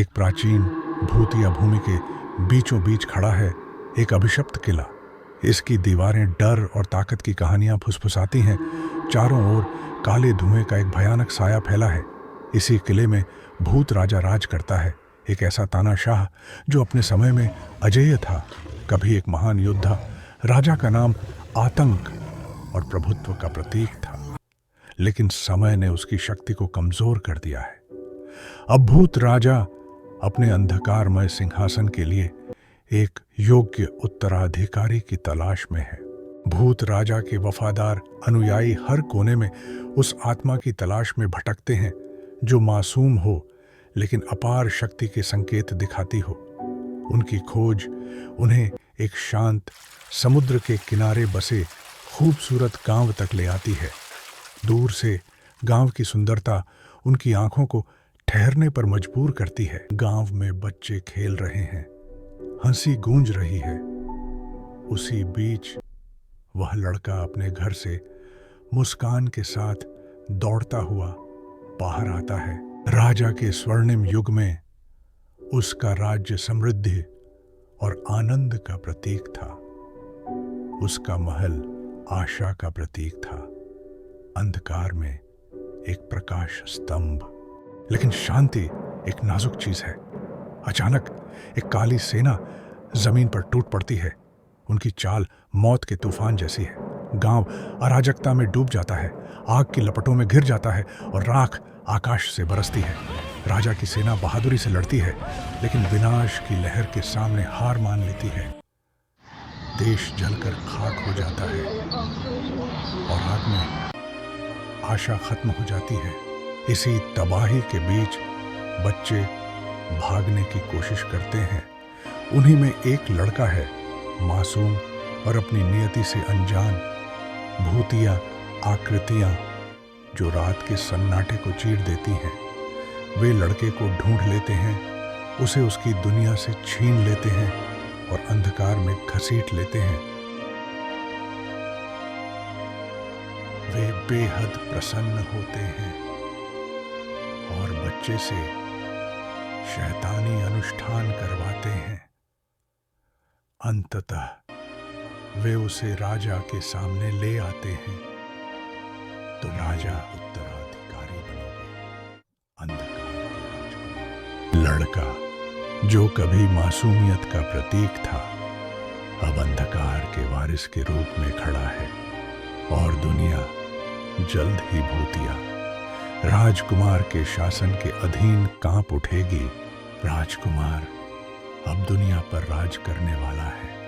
एक प्राचीन भूतिया भूमि के बीचों बीच खड़ा है एक अभिशप्त किला। इसकी दीवारें डर और ताकत की कहानियां फुसफुसाती हैं। चारों ओर काले धुएं का एक भयानक साया फैला है। इसी किले में भूत राजा राज करता है, एक ऐसा तानाशाह जो अपने समय में अजेय था। कभी एक महान योद्धा, राजा का नाम आतंक और प्रभुत्व का प्रतीक था, लेकिन समय ने उसकी शक्ति को कमजोर कर दिया है। अब भूत राजा अपने अंधकारमय सिंहासन के लिए एक योग्य उत्तराधिकारी की तलाश में है। भूत राजा के वफादार अनुयायी हर कोने में उस आत्मा की तलाश में भटकते हैं जो मासूम हो लेकिन अपार शक्ति के संकेत दिखाती हो। उनकी खोज उन्हें एक शांत समुद्र के किनारे बसे खूबसूरत गांव तक ले आती है। दूर से गांव की सुंदरता उनकी आंखों को ठहरने पर मजबूर करती है। गांव में बच्चे खेल रहे हैं, हंसी गूंज रही है। उसी बीच वह लड़का अपने घर से मुस्कान के साथ दौड़ता हुआ बाहर आता है। राजा के स्वर्णिम युग में उसका राज्य समृद्धि और आनंद का प्रतीक था। उसका महल आशा का प्रतीक था, अंधकार में एक प्रकाश स्तंभ। लेकिन शांति एक नाजुक चीज है। अचानक एक काली सेना जमीन पर टूट पड़ती है। उनकी चाल मौत के तूफान जैसी है। गांव अराजकता में डूब जाता है, आग की लपटों में घिर जाता है और राख आकाश से बरसती है। राजा की सेना बहादुरी से लड़ती है, लेकिन विनाश की लहर के सामने हार मान लेती है। देश जलकर खाक हो जाता है और आग में आशा खत्म हो जाती है। इसी तबाही के बीच बच्चे भागने की कोशिश करते हैं। उन्हीं में एक लड़का है, मासूम और अपनी नियति से अनजान। भूतिया आकृतियां जो रात के सन्नाटे को चीर देती हैं। वे लड़के को ढूंढ लेते हैं, उसे उसकी दुनिया से छीन लेते हैं और अंधकार में घसीट लेते हैं। वे बेहद प्रसन्न होते हैं और बच्चे से शैतानी अनुष्ठान करवाते हैं। अंततः वे उसे राजा के सामने ले आते हैं। तो राजा उत्तराधिकारी बनोगे, अंधकार के राजकुमार। लड़का जो कभी मासूमियत का प्रतीक था, अब अंधकार के वारिस के रूप में खड़ा है और दुनिया जल्द ही भूतिया राजकुमार के शासन के अधीन कांप उठेगी। राजकुमार अब दुनिया पर राज करने वाला है।